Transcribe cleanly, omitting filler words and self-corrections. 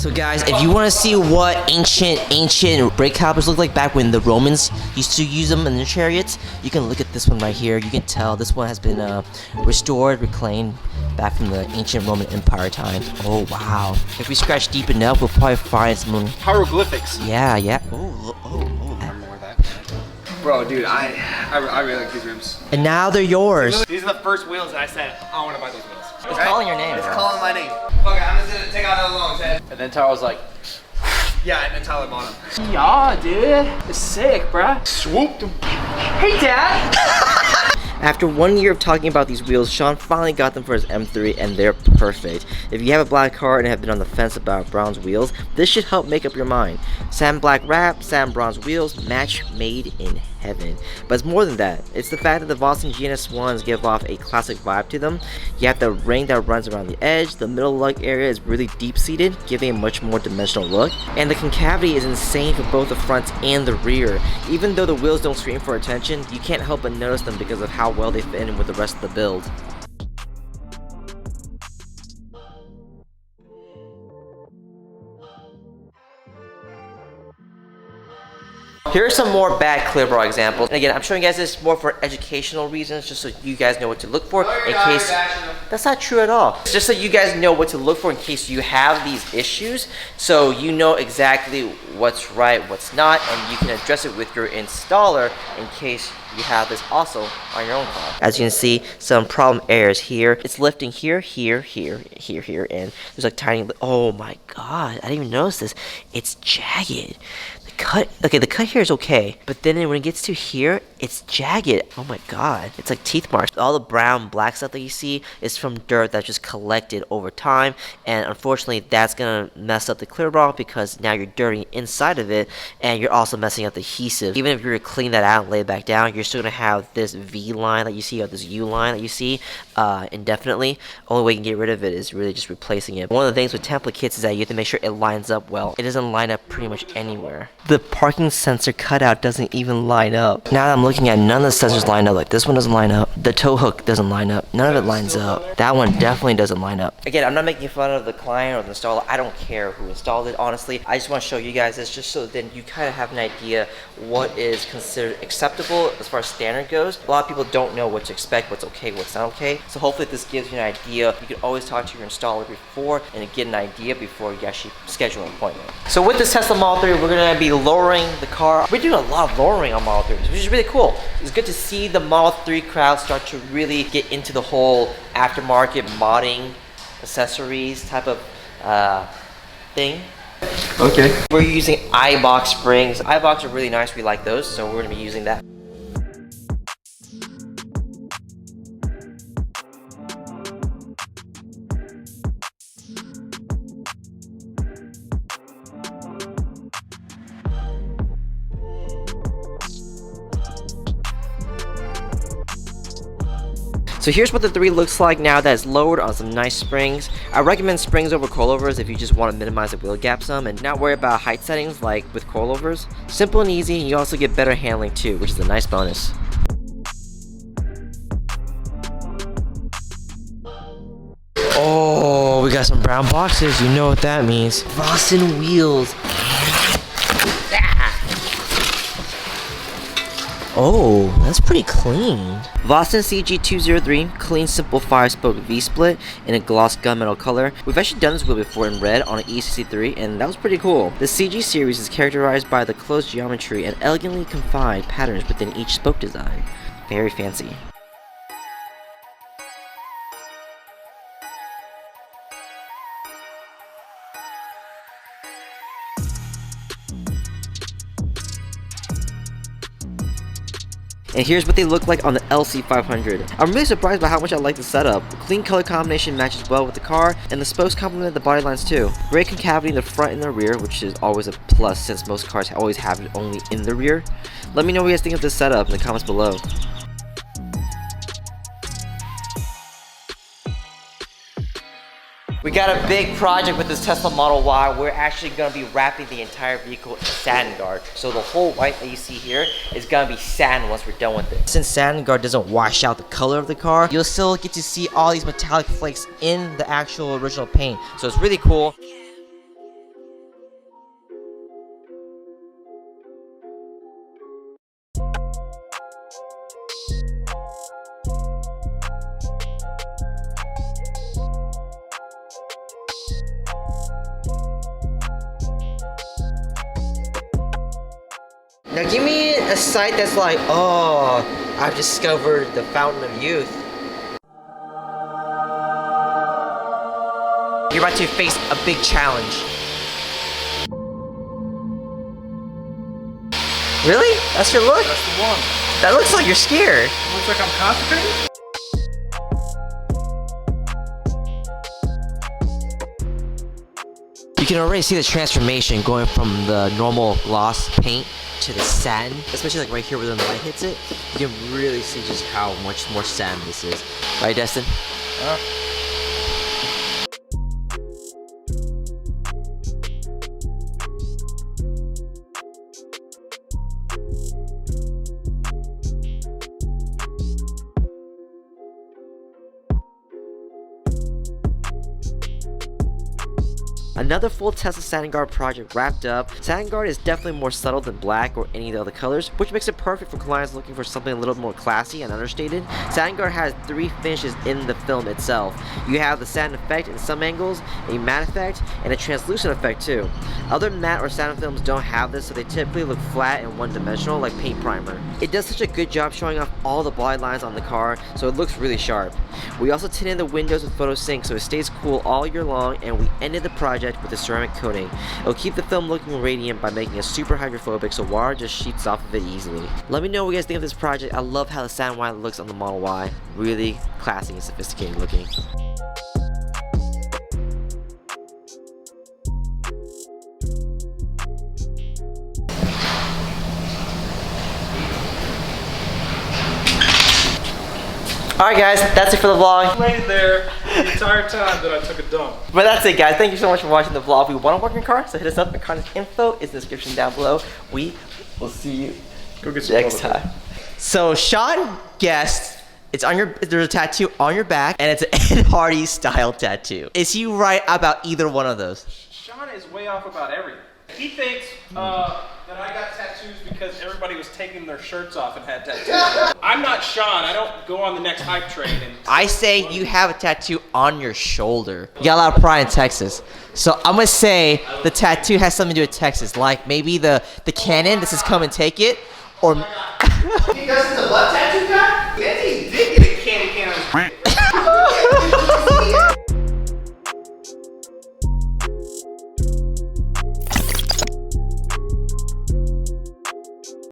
So guys, if you want to see what ancient brake calipers look like back when the Romans used to use them in their chariots, you can look at this one right here. You can tell this one has been restored, reclaimed back from the ancient Roman Empire times. Oh wow. If we scratch deep enough, we'll probably find some hieroglyphics. Yeah. Bro, dude, I really like these rims. And now they're yours. These are the first wheels that I said, I want to buy those wheels. It's calling your name. It's calling my name. Okay, I'm just gonna take out that long head. And then Tyler was like, yeah, and then Tyler bought him. Yeah, dude. It's sick, bruh. Swooped him. Hey, Dad. After 1 year of talking about these wheels, Sean finally got them for his M3 and they're perfect. If you have a black car and have been on the fence about bronze wheels, this should help make up your mind. Satin black wrap, satin bronze wheels, match made in heaven. But it's more than that. It's the fact that the Vossen GNS-1s give off a classic vibe to them. You have the ring that runs around the edge, the middle lug area is really deep-seated, giving a much more dimensional look, and the concavity is insane for both the front and the rear. Even though the wheels don't scream for attention, you can't help but notice them because of how well they fit in with the rest of the build. Here are some more bad Clearbra examples. And again, I'm showing you guys this more for educational reasons, just so you guys know what to look for in case... That's not true at all. It's just so you guys know what to look for in case you have these issues, so you know exactly what's right, what's not, and you can address it with your installer in case you have this also on your own car. As you can see, some problem areas here. It's lifting here, here, and there's like tiny... Oh my god, I didn't even notice this. It's jagged. The cut here is okay, but then when it gets to here, it's jagged. Oh my god, it's like teeth marks. All the brown, black stuff that you see is from dirt that's just collected over time, and unfortunately, that's gonna mess up the Clearbra because now you're dirtying inside of it, and you're also messing up the adhesive. Even if you were to clean that out and lay it back down, you're still gonna have this V line that you see, or this U line that you see, indefinitely. Only way you can get rid of it is really just replacing it. One of the things with template kits is that you have to make sure it lines up well. It doesn't line up pretty much anywhere. The parking sensor cutout doesn't even line up. Now that I'm looking at, none of the sensors line up. Like this one doesn't line up. The tow hook doesn't line up. None of it lines up. That one definitely doesn't line up. Again, I'm not making fun of the client or the installer. I don't care who installed it, honestly. I just want to show you guys this just so then you kind of have an idea what is considered acceptable as far as standard goes. A lot of people don't know what to expect, what's okay, what's not okay. So hopefully this gives you an idea. You can always talk to your installer before and get an idea before you actually schedule an appointment. So with this Tesla Model 3, we're going to be lowering the car. We're doing a lot of lowering on Model 3s, which is really cool. It's good to see the Model 3 crowd start to really get into the whole aftermarket modding, accessories type of thing. Okay. We're using iBox springs. iBox are really nice. We like those, so we're going to be using that. So here's what the 3 looks like now that it's lowered on some nice springs. I recommend springs over coilovers if you just want to minimize the wheel gap some and not worry about height settings like with coilovers. Simple and easy, and you also get better handling too, which is a nice bonus. Oh, we got some brown boxes. You know what that means. Vossen wheels. Oh, that's pretty clean. Vossen CG-203, clean, simple 5-spoke V-split in a gloss gunmetal color. We've actually done this wheel before in red on an E63, and that was pretty cool. The CG series is characterized by the close geometry and elegantly confined patterns within each spoke design. Very fancy. And here's what they look like on the LC500. I'm really surprised by how much I like the setup. The clean color combination matches well with the car, and the spokes complement the body lines too. Great concavity in the front and the rear, which is always a plus since most cars always have it only in the rear. Let me know what you guys think of this setup in the comments below. We got a big project with this Tesla Model Y. We're actually going to be wrapping the entire vehicle in Satin Guard. So the whole white that you see here is going to be satin once we're done with it. Since Satin Guard doesn't wash out the color of the car, you'll still get to see all these metallic flakes in the actual original paint. So it's really cool. Now give me a sight that's like, oh, I've discovered the fountain of youth. You're about to face a big challenge. Really? That's your look? That's the one. That looks like you're scared. Looks like I'm concentrating? You can already see the transformation going from the normal gloss paint to the satin, especially like right here where the light hits it. You can really see just how much more satin this is. Right, Destin? Another full Tesla Satin Guard project wrapped up. Satin Guard is definitely more subtle than black or any of the other colors, which makes it perfect for clients looking for something a little more classy and understated. Satin Guard has 3 finishes in the film itself. You have the satin effect in some angles, a matte effect, and a translucent effect too. Other matte or satin films don't have this, so they typically look flat and one-dimensional like paint primer. It does such a good job showing off all the body lines on the car, so it looks really sharp. We also tinted the windows with photo sync so it stays cool all year long, and we ended the project with a ceramic coating. It'll keep the film looking radiant by making it super hydrophobic so water just sheets off of it easily. Let me know what you guys think of this project. I love how the satin white looks on the Model Y. Really classy and sophisticated looking. Alright guys, that's it for the vlog. I waited there the entire time that I took a dump. But that's it guys, thank you so much for watching the vlog. If you want to work in your car, so hit us up. The contact info is in the description down below. We will see you next time. So Sean guessed, it's on your, there's a tattoo on your back and it's an Ed Hardy style tattoo. Is he right about either one of those? Sean is way off about everything. He thinks that I got tattoos because everybody was taking their shirts off and had tattoos. I'm not Sean. I don't go on the next hype train. And I say you have a tattoo on your shoulder. You got a lot of pride in Texas. So I'm gonna say the tattoo has something to do with Texas. Like maybe the cannon, this is come and take it. Or because it's a butt tattoo?